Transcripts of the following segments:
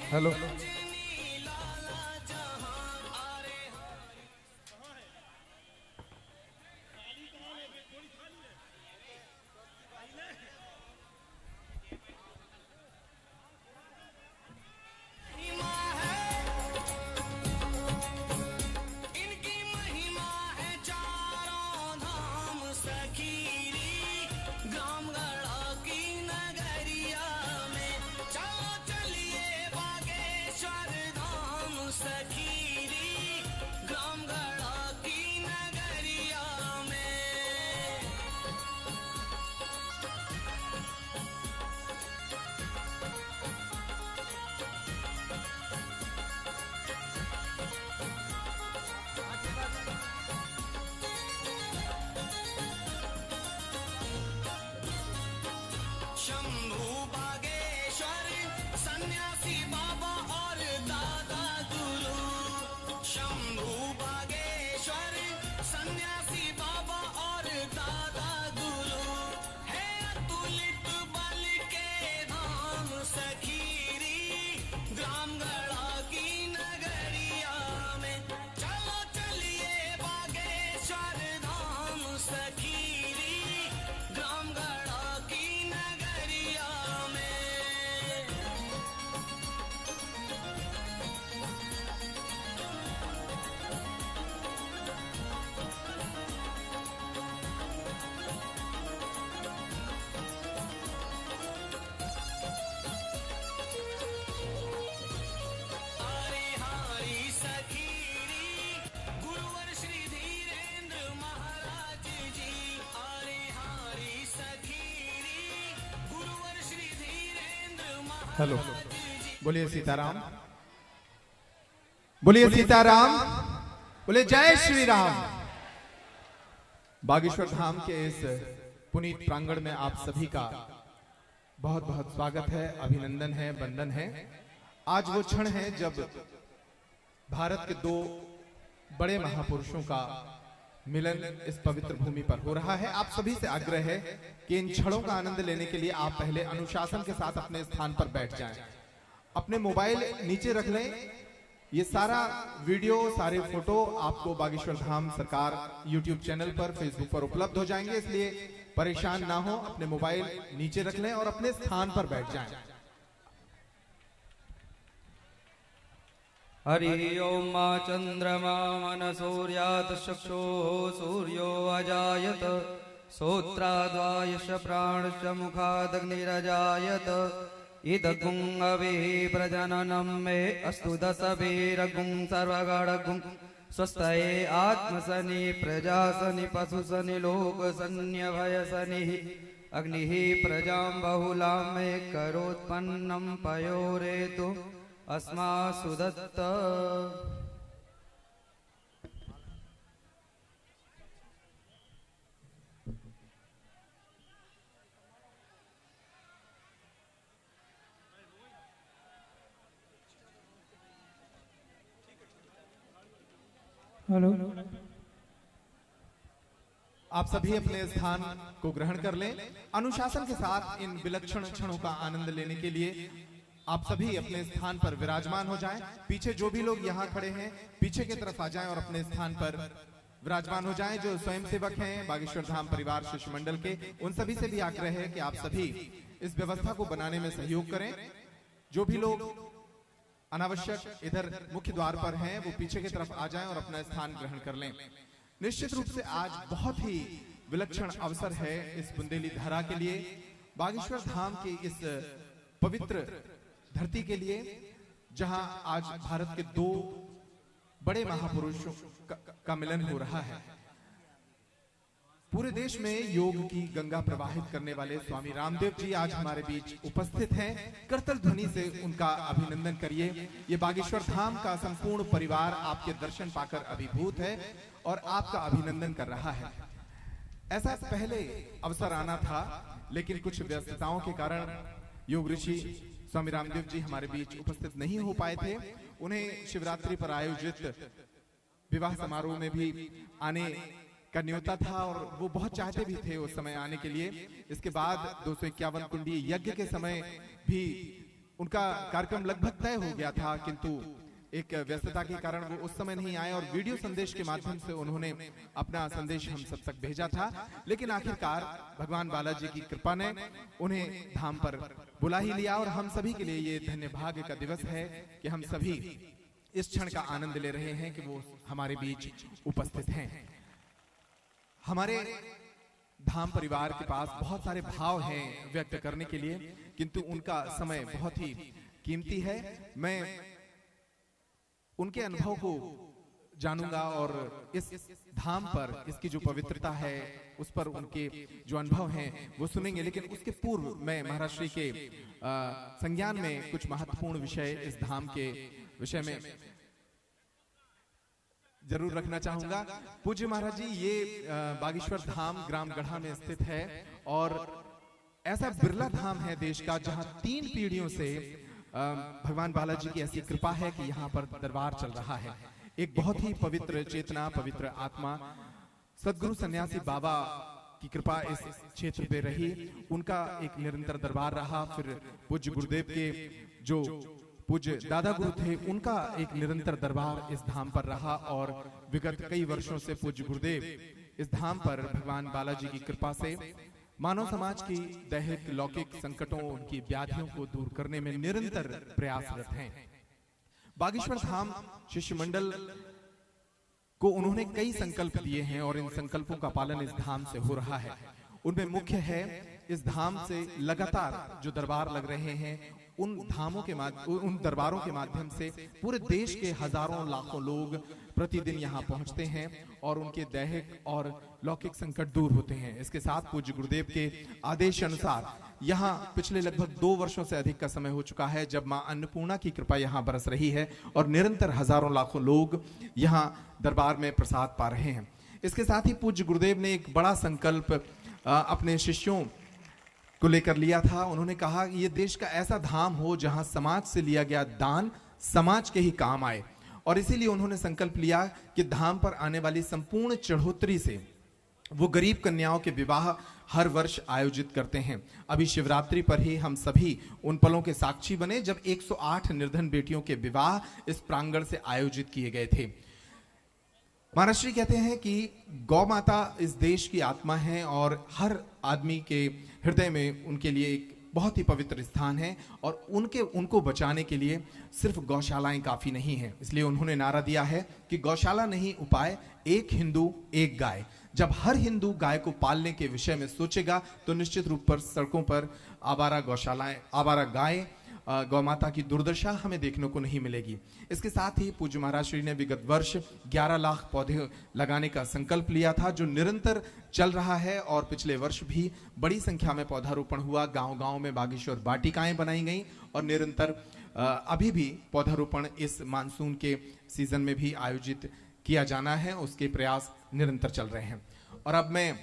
Hello Shambhu Bageshwar सन्यासी बाबा और दादा गुरु। शंभू बागेश्वर सन्यासी बाबा और दादा गुरु है अतुलित बल के धाम सखीरी ग्राम गढ़ा की नगरिया में। चलो चलिए बागेश्वर धाम सखीरी ग्राम गढ़ा की नगरिया में। हरि हरि सखीरी गुरुवर श्री धीरेन्द्र महाराज जी। हरि हरि सखीरी गुरुवर श्री धीरेन्द्र महाराज हेलो बोलिए सीताराम, बोलिए सीताराम, बोले जय श्री राम। बागेश्वर धाम के इस पुनीत प्रांगण में आप सभी का बहुत बहुत स्वागत है, अभिनंदन है, वंदन है। आज वो क्षण है जब भारत के दो बड़े महापुरुषों का मिलन इस पवित्र भूमि पर हो रहा है। आप सभी से आग्रह है कि इन क्षणों का आनंद लेने के लिए आप पहले अनुशासन के साथ अपने स्थान पर बैठ जाएं। अपने मोबाइल नीचे रख लें। ये सारा वीडियो, सारे फोटो आपको बागेश्वर धाम सरकार YouTube चैनल पर, फेसबुक पर उपलब्ध हो जाएंगे, इसलिए परेशान ना हो। अपने मोबाइल नीचे रख लें और अपने स्थान पर बैठ जाएं। हरि ओम चंद्रमा मन सूर्यात् चक्षु सूर्यो अजायत श्रोत्राद्वायुष प्राणश्च मुखादग्निरजायत इदगुं अभिः प्रजननं मे अस्तु दशभिरगुं सर्वगणगुं स्वस्तये आत्मसनि प्रजासनि पशुसनि लोकसन्यभयसनिः अग्निः प्रजां बहुलां मे करोत्पन्नं पयोरेतु अस्मासु दत्त। हेलो, आप सभी अपने स्थान को ग्रहण कर लें। अनुशासन के साथ इन विलक्षण क्षणों का आनंद लेने के लिए आप सभी अपने स्थान पर विराजमान हो जाएं। पीछे जो भी लोग यहाँ खड़े हैं पीछे की तरफ आ जाएं और अपने स्थान पर विराजमान हो जाएं। जो स्वयंसेवक हैं बागेश्वर धाम परिवार शिष्टमंडल के, उन सभी से भी आग्रह है कि आप सभी इस व्यवस्था को बनाने में सहयोग करें। जो भी लोग अनावश्यक इधर मुख्य द्वार पर हैं वो पीछे की तरफ आ जाएं और अपना स्थान ग्रहण कर लें। निश्चित रूप से आज बहुत ही विलक्षण अवसर है इस बुंदेली धरा के लिए, बागेश्वर धाम की इस पवित्र धरती के लिए, जहां आज भारत के दो बड़े महापुरुषों का मिलन हो रहा है। पूरे देश में योग की गंगा प्रवाहित करने वाले स्वामी रामदेव जी आज हमारे बीच उपस्थित हैं। करतल ध्वनि से उनका अभिनंदन करिए। ये बागेश्वर धाम का संपूर्ण परिवार आपके दर्शन पाकर अभिभूत है और आपका अभिनंदन कर रहा है। ऐसा पहले अवसर आना था, लेकिन कुछ व्यस्तताओं के कारण योग ऋषि स्वामी रामदेव जी हमारे बीच उपस्थित नहीं हो पाए थे। उन्हें शिवरात्रि पर आयोजित विवाह समारोह में भी आने का न्योता था और वो बहुत चाहते भी थे उस समय आने के लिए। इसके बाद 251 कुंडी यज्ञ के समय भी उनका कार्यक्रम लगभग तय हो गया था, किंतु एक व्यस्तता के कारण वो उस समय नहीं आए और वीडियो संदेश के माध्यम से उन्होंने अपना संदेश हम सब तक भेजा था। लेकिन आखिरकार भगवान बालाजी की कृपा ने उन्हें धाम पर बुला ही लिया और हम सभी के लिए ये धन्य भाग्य का दिवस है कि हम सभी इस क्षण का आनंद ले रहे हैं कि वो हमारे बीच उपस्थित हैं। हमारे धाम परिवार के पास बहुत सारे भाव हैं व्यक्त करने के लिए, किंतु उनका समय बहुत ही कीमती है। मैं उनके अनुभव को जानूंगा और इस धाम पर इसकी जो पवित्रता है उस पर उनके जो अनुभव हैं वो सुनेंगे। लेकिन उसके पूर्व मैं महाराज श्री के संज्ञान में कुछ महत्वपूर्ण विषय इस धाम के विषय में जरूर रखना चाहूंगा। पूज्य महाराज जी, ये बागेश्वर धाम ग्राम गढ़ा में स्थित है और ऐसा बिरला धाम है देश का जहां 3 पीढ़ियों से भगवान बालाजी की ऐसी कृपा है कि यहाँ पर दरबार चल रहा है। एक बहुत ही पवित्र चेतना, पवित्र आत्मा सदगुरु सन्यासी बाबा की कृपा इस क्षेत्र पे रही। उनका एक निरंतर दरबार रहा। फिर पूज्य गुरुदेव के जो पूज्य दादा गुरु थे उनका एक निरंतर दरबार इस धाम पर रहा और विगत कई वर्षों से पूज्य गुरुदेव इस धाम पर भगवान बालाजी की कृपा से मानव समाज की दैहिक लौकिक संकटों, उनकी व्याधियों को दूर करने में निरंतर प्रयासरत हैं। बागेश्वर धाम शिष्य मंडल को उन्होंने कई संकल्प दिए हैं और इन संकल्पों का पालन इस धाम से हो रहा है। उनमें मुख्य है इस धाम से लगातार जो दरबार लग रहे हैं उन दरबारों के माध्यम से पूरे देश के हजारों लाखों लोग प्रतिदिन यहाँ पहुंचते हैं और उनके दैहिक और लौकिक संकट दूर होते हैं। इसके साथ पूज्य गुरुदेव के आदेश अनुसार यहाँ पिछले लगभग 2 वर्षों से अधिक का समय हो चुका है जब मां अन्नपूर्णा की कृपा यहाँ बरस रही है और निरंतर हजारों लाखों लोग यहाँ दरबार में प्रसाद पा रहे हैं। इसके साथ ही पूज्य गुरुदेव ने एक बड़ा संकल्प अपने शिष्यों को लेकर लिया था। उन्होंने कहा कि ये देश का ऐसा धाम हो जहां समाज से लिया गया दान समाज के ही काम आए और इसीलिए उन्होंने संकल्प लिया कि धाम पर आने वाली संपूर्ण चढ़ोतरी से वो गरीब कन्याओं के विवाह हर वर्ष आयोजित करते हैं। अभी शिवरात्रि पर ही हम सभी उन पलों के साक्षी बने जब 108 निर्धन बेटियों के विवाह इस प्रांगण से आयोजित किए गए थे। महाराज श्री कहते हैं कि गौ माता इस देश की आत्मा है और हर आदमी के हृदय में उनके लिए एक बहुत ही पवित्र स्थान है और उनको बचाने के लिए सिर्फ गौशालाएं काफी नहीं है। इसलिए उन्होंने नारा दिया है कि गौशाला नहीं उपाय, एक हिंदू एक गाय। जब हर हिंदू गाय को पालने के विषय में सोचेगा तो निश्चित रूप पर सड़कों पर आवारा गौशालाएं, आवारा गाय, गौ माता की दुर्दशा हमें देखने को नहीं मिलेगी। इसके साथ ही पूज्य महाराज श्री ने विगत वर्ष 11 लाख पौधे लगाने का संकल्प लिया था जो निरंतर चल रहा है और पिछले वर्ष भी बड़ी संख्या में पौधारोपण हुआ। गांव-गांव में बागेश्वर वाटिकाएं बनाई गई और निरंतर अभी भी पौधारोपण इस मानसून के सीजन में भी आयोजित किया जाना है, उसके प्रयास निरंतर चल रहे हैं। और अब मैं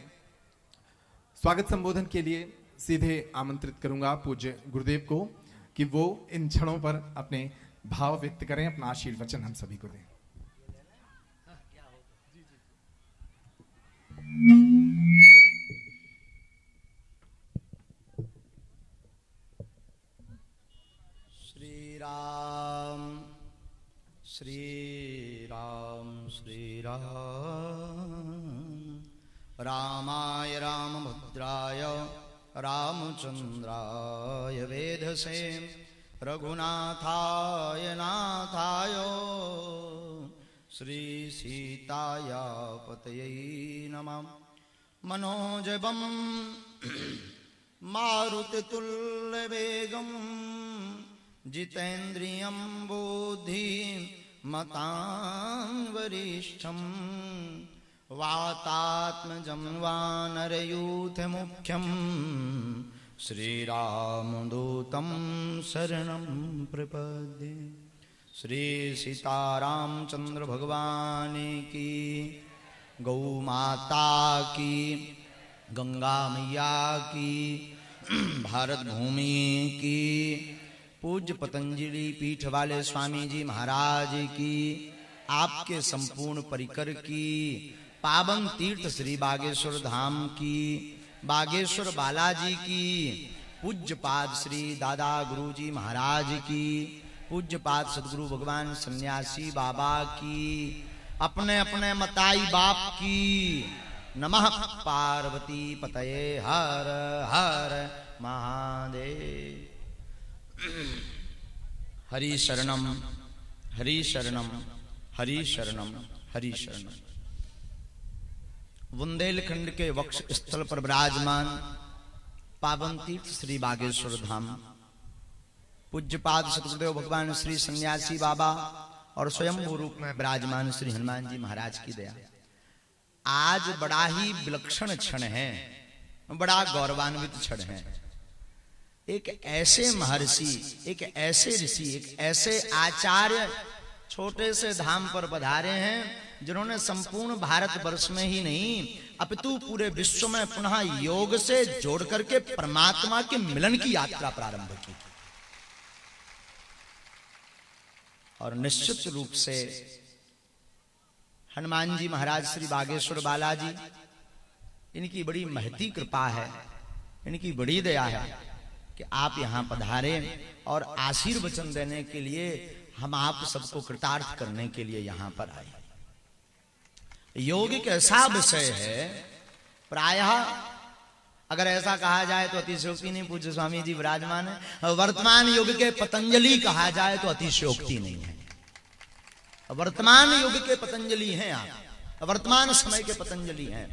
स्वागत संबोधन के लिए सीधे आमंत्रित करूंगा पूज्य गुरुदेव को कि वो इन क्षणों पर अपने भाव व्यक्त करें, अपना आशीर्वचन हम सभी को दें। श्री राम श्री राम श्री राम रामाय रामभद्राय रामचंद्राय वेधसे रघुनाथाय नाथाय श्री सीताय पतये नमः। मनोजवं मारुतितुल्यवेगं जितेन्द्रियं बुद्धिमतां वरिष्ठं वातात्मजं वानरयूथमुख्यं श्रीरामदूतं शरणं प्रपद्ये। श्री सीतारामचंद्र भगवान की, गौ माता की, गंगा मैया की, भारत भूमि की, पूज्य पतंजलि पीठ वाले स्वामी जी महाराज की, आपके संपूर्ण परिकर की, पावन तीर्थ श्री बागेश्वर धाम की, बागेश्वर बालाजी की, पूज्य पाद श्री दादा गुरुजी महाराज की, पूज्य पाद सदगुरु भगवान सन्यासी बाबा की, अपने अपने मताई बाप की। नमः पार्वती पतये हर हर महादेव। हरि शरणम हरि शरणम हरि शरणम हरि शरणम। बुंदेलखंड के वक्ष स्थल पर विराजमान पावन तीर्थ श्री बागेश्वर धाम, पूज्यपाद सतगुरुदेव भगवान श्री सन्यासी बाबा और स्वयंभू रूप में विराजमान श्री हनुमान जी महाराज की दया। आज बड़ा ही विलक्षण क्षण है, बड़ा गौरवान्वित क्षण है। एक ऐसे महर्षि, एक ऐसे ऋषि, एक ऐसे आचार्य छोटे से धाम पर पधारे हैं जिन्होंने संपूर्ण भारत वर्ष में ही नहीं अपितु पूरे विश्व में पुनः योग से जोड़ करके परमात्मा के मिलन की यात्रा प्रारंभ की। और निश्चित रूप से हनुमान जी महाराज श्री बागेश्वर बालाजी, इनकी बड़ी महती कृपा है, इनकी बड़ी दया है कि आप यहां पधारे और आशीर्वचन देने के लिए हम आप सबको कृतार्थ करने के लिए यहां पर आए। योग एक ऐसा विषय है, प्रायः अगर ऐसा कहा जाए तो अतिशयोक्ति नहीं। पूज्य स्वामी जी विराजमान है, वर्तमान युग के पतंजलि कहा जाए तो अतिशयोक्ति नहीं है। वर्तमान युग के पतंजलि हैं आप, वर्तमान समय के पतंजलि हैं।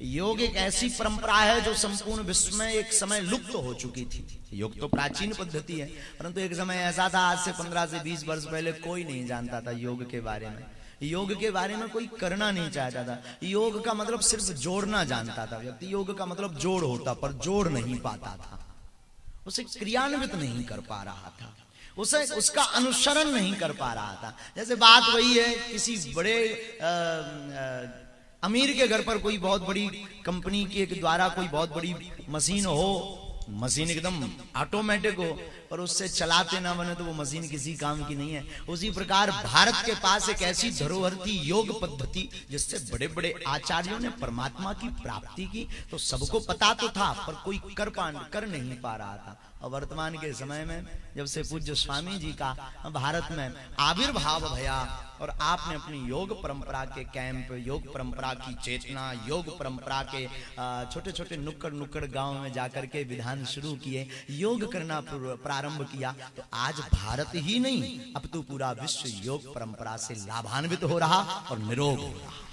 योग एक ऐसी परंपरा है जो संपूर्ण विश्व में एक समय लुप्त हो चुकी थी। योग तो प्राचीन पद्धति है, परंतु एक समय ऐसा था, आज से 15 से 20 वर्ष पहले कोई नहीं जानता था योग के बारे में। योग के बारे में कोई करना नहीं चाहता था। योग का मतलब सिर्फ जोड़ना जानता था व्यक्ति। योग का मतलब जोड़ होता, पर जोड़ नहीं पाता था, उसे क्रियान्वित नहीं कर पा रहा था, उसे उसका अनुसरण नहीं कर पा रहा था। जैसे बात वही है, किसी बड़े अमीर के घर पर कोई बहुत बड़ी कंपनी के द्वारा कोई बहुत बड़ी मशीन हो, मशीन एकदम ऑटोमेटिक हो, पर उससे चलाते ना बने तो वो मशीन किसी काम की नहीं है। उसी प्रकार भारत के पास एक ऐसी धरोहर थी, योग पद्धति, जिससे बड़े बड़े आचार्यों ने परमात्मा की प्राप्ति की। तो सबको पता तो था, पर कोई कर नहीं पा रहा था। और वर्तमान के समय में जब से पूज्य स्वामी जी का भारत में आविर्भाव भया और आपने अपनी योग परंपरा के कैंप, योग परंपरा की चेतना, योग परंपरा के छोटे छोटे नुक्कड़ गांव में जाकर के विधान शुरू किए, योग करना प्रारंभ किया, तो आज भारत ही नहीं अब तो पूरा विश्व योग परंपरा से लाभान्वित हो रहा और निरोग हो रहा।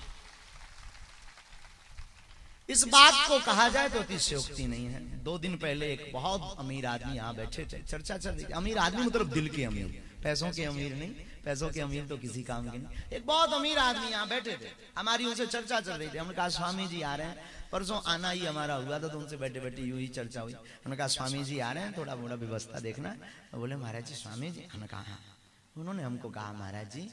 इस बात को कहा जाए तो अतिशयोक्ति नहीं है। 2 दिन पहले एक बहुत अमीर आदमी यहाँ बैठे थे, चर्चा चल रही थी। अमीर आदमी मतलब दिल के अमीर, पैसों के अमीर नहीं। पैसों के अमीर तो किसी काम के नहीं। एक बहुत अमीर आदमी यहाँ बैठे थे, हमारी उनसे चर्चा चल रही थी। हमने कहा स्वामी जी आ रहे हैं, परसों आना ही हमारा हुआ था, तो उनसे बैठे बैठे यूं ही चर्चा हुई। हमने कहा स्वामी जी आ रहे हैं, थोड़ा मोड़ा व्यवस्था देखना। बोले महाराज जी स्वामी जी। हमने कहा हाँ। उन्होंने हमको कहा महाराज जी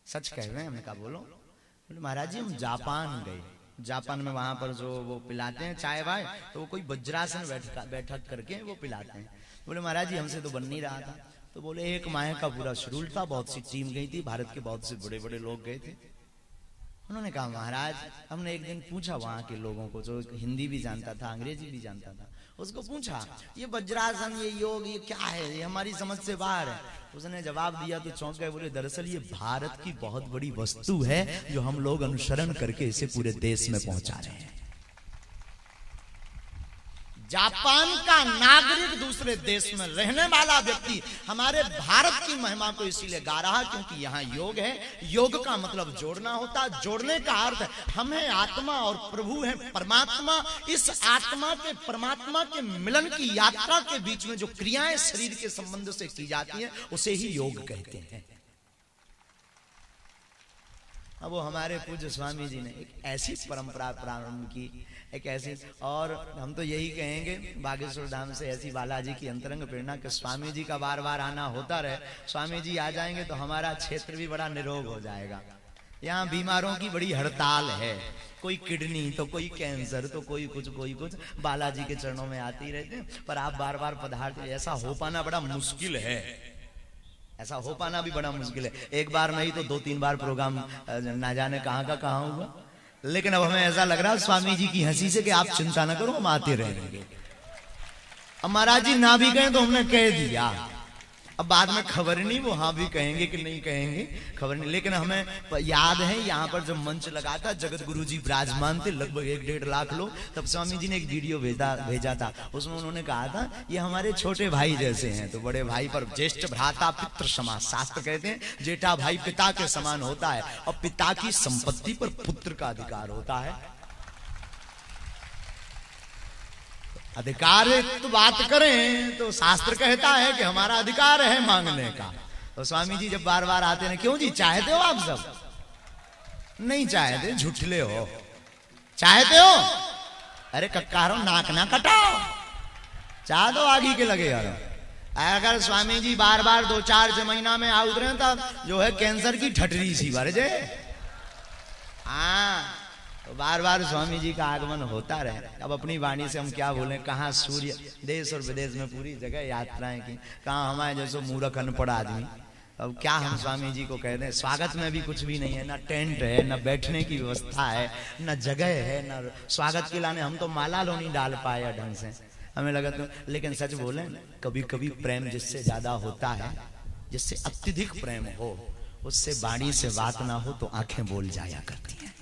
सच कह रहे हैं। हमने कहा बोलो। बोले महाराज जी हम जापान गए, जापान में वहां पर जो वो पिलाते हैं चाय वाय, तो वो कोई वज्रासन बैठक करके वो पिलाते हैं। बोले महाराज जी हमसे तो बन नहीं रहा था। तो बोले 1 माह का पूरा शेड्यूल था, बहुत सी टीम गई थी, भारत के बहुत से बड़े बड़े लोग गए थे। उन्होंने कहा महाराज हमने एक दिन पूछा वहां के लोगों को, जो हिंदी भी जानता था अंग्रेजी भी जानता था, उसको पूछा ये वज्रासन, ये योग, ये क्या है, ये हमारी समझ से बाहर है। उसने जवाब दिया तो चौंक गए। बोले दरअसल ये भारत की बहुत बड़ी वस्तु है जो हम लोग अनुसरण करके इसे पूरे देश में पहुंचा रहे हैं। जापान का नागरिक दूसरे देश में रहने वाला व्यक्ति हमारे भारत की महिमा को इसीलिए गा रहा क्योंकि यहाँ योग है। योग का मतलब जोड़ना होता है। जोड़ने का अर्थ हम हैं आत्मा और प्रभु है परमात्मा। इस आत्मा के परमात्मा के मिलन की यात्रा के बीच में जो क्रियाएं शरीर के संबंध से की जाती हैं उसे ही योग कहते हैं। अब वो हमारे पूज्य स्वामी जी ने एक ऐसी परंपरा प्रारंभ की, एक ऐसी, और हम तो यही कहेंगे बागेश्वर धाम से ऐसी बालाजी की अंतरंग प्रेरणा कि स्वामी जी का बार बार आना होता रहे। स्वामी जी आ जाएंगे तो हमारा क्षेत्र भी बड़ा निरोग हो जाएगा। यहाँ बीमारों की बड़ी हड़ताल है, कोई किडनी तो कोई कैंसर तो कोई कुछ बालाजी के चरणों में आते ही रहते हैं। पर आप बार बार पधारते, ऐसा हो पाना बड़ा मुश्किल है, ऐसा हो पाना भी बड़ा मुश्किल है। एक बार नहीं तो 2-3 बार प्रोग्राम ना जाने कहाँ का कहाँ हुआ। लेकिन अब हमें ऐसा लग रहा है स्वामी जी की हंसी से कि आप चिंता ना करो, हम आते रहेंगे। अब महाराज जी ना भी गए तो हमने कह दिया, अब बाद में खबर नहीं वो हाँ भी कहेंगे कि नहीं कहेंगे, खबर नहीं। लेकिन हमें याद है यहाँ पर जब मंच लगा था जगत गुरु जी विराजमान थे, लगभग 1-1.5 लाख लोग, तब स्वामी जी ने एक वीडियो भेजा था। उसमें उन्होंने कहा था ये हमारे छोटे भाई जैसे हैं। तो बड़े भाई पर ज्येष्ठ भ्राता पितृ समान, शास्त्र कहते हैं जेठा भाई पिता के समान होता है और पिता की संपत्ति पर पुत्र का अधिकार होता है। अधिकार तो बात करें तो शास्त्र कहता है कि हमारा अधिकार है मांगने का। तो स्वामी जी जब बार बार आते हैं, क्यों जी चाहते हो आप सब? नहीं चाहते, झूठले हो। चाहते हो? अरे कक्कारो नाक ना कटाओ, चाह दो आगे के लगे यार। अगर स्वामी जी बार बार 2-4 महीना में आ उतरे तब जो है कैंसर की ठटरी सी भर जाए। हाँ, तो बार बार स्वामी जी का आगमन होता रहे। अब अपनी वाणी से हम क्या बोले, कहाँ सूर्य देश और विदेश में पूरी जगह यात्राएं की, कहाँ हमारे जैसे मूर्ख अनपढ़ आदमी। अब क्या हम स्वामी जी को कह दें? स्वागत में भी कुछ भी नहीं है, ना टेंट है, ना बैठने की व्यवस्था है, ना जगह है, ना स्वागत के लाने हम तो माला लो नहीं डाल पाए ढंग से, हमें लगा तो। लेकिन सच बोले, कभी कभी प्रेम जिससे ज्यादा होता है, जिससे अत्यधिक प्रेम हो, उससे वाणी से बात ना हो तो आंखें बोल जाया करती हैं।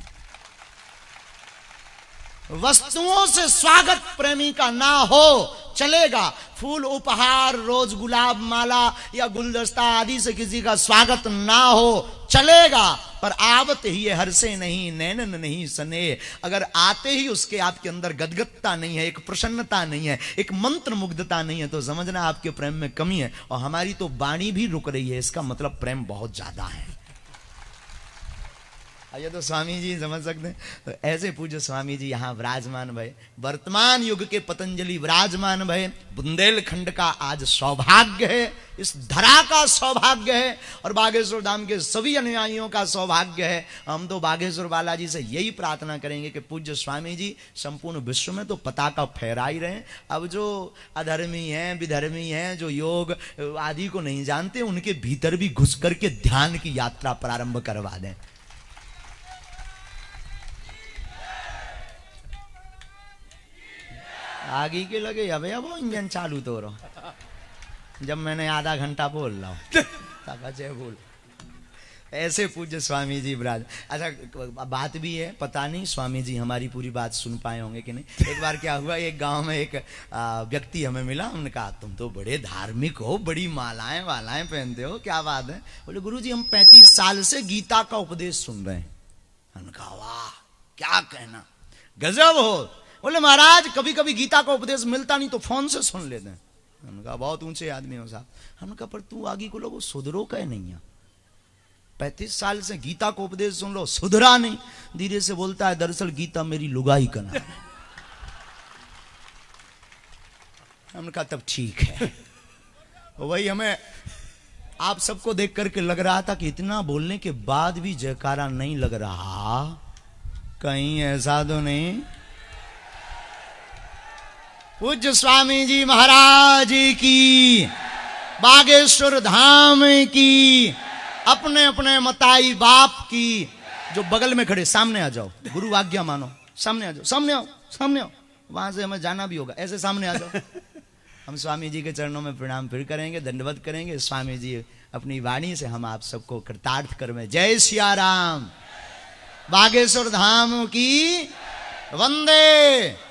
वस्तुओं से स्वागत प्रेमी का ना हो चलेगा, फूल उपहार रोज गुलाब माला या गुलदस्ता आदि से किसी का स्वागत ना हो चलेगा, पर आवत ही है हर्षे नहीं नैनन नहीं स्नेह। अगर आते ही उसके आपके अंदर गदगदता नहीं है, एक प्रसन्नता नहीं है, एक मंत्र मुग्धता नहीं है, तो समझना आपके प्रेम में कमी है। और हमारी तो वाणी भी रुक रही है, इसका मतलब प्रेम बहुत ज्यादा है। ये तो स्वामी जी समझ सकते हैं। तो ऐसे पूज्य स्वामी जी यहाँ विराजमान भय, वर्तमान युग के पतंजलि विराजमान भय। बुंदेलखंड का आज सौभाग्य है, इस धरा का सौभाग्य है, और बागेश्वर धाम के सभी अनुयायियों का सौभाग्य है। हम तो बागेश्वर बालाजी से यही प्रार्थना करेंगे कि पूज्य स्वामी जी संपूर्ण विश्व में तो पताका फहरा ही रहे। अब जो अधर्मी हैं, विधर्मी हैं, जो योग आदि को नहीं जानते, उनके भीतर भी घुस करके ध्यान की यात्रा प्रारंभ करवा दें। आगे के लगे अब वो इंजन चालू तो रहो, जब मैंने आधा घंटा बोल रहा हूँ बोल। ऐसे पूज्य स्वामी जी ब्राज। अच्छा बात भी है, पता नहीं स्वामी जी हमारी पूरी बात सुन पाए होंगे कि नहीं। एक बार क्या हुआ, एक गांव में एक व्यक्ति हमें मिला, उन्होंने कहा तुम तो बड़े धार्मिक हो, बड़ी मालाएं वालाएं पहनते हो, क्या बात है? बोले गुरुजी हम 35 साल से गीता का उपदेश सुन रहे हैं। हमने कहा वाह क्या कहना, गजब हो। बोले महाराज कभी कभी गीता का उपदेश मिलता नहीं तो फोन से सुन लेते हैं। हमने कहा बहुत ऊंचे आदमी हो साहब। हमने कहा पर तू आगे को लोगों सुधरो कह नहीं है, 35 साल से गीता को उपदेश सुन लो, सुधरा नहीं। धीरे से बोलता है दरअसल गीता मेरी लुगाई का नाम है। हमने कहा तब ठीक है। वही हमें आप सबको देख करके लग रहा था कि इतना बोलने के बाद भी जयकारा नहीं लग रहा, कहीं ऐसा तो नहीं। पूज्य स्वामी जी महाराज की, बागेश्वर धाम की, अपने अपने मताई बाप की। जो बगल में खड़े सामने आ जाओ, गुरु आज्ञा मानो, सामने आ जाओ, सामने आओ, सामने आओ। वहां से हमें जाना भी होगा, ऐसे सामने आ जाओ। हम स्वामी जी के चरणों में प्रणाम फिर करेंगे, दंडवत करेंगे। स्वामी जी अपनी वाणी से हम आप सबको कृतार्थ करवे। जय सिया राम। बागेश्वर धाम की वंदे।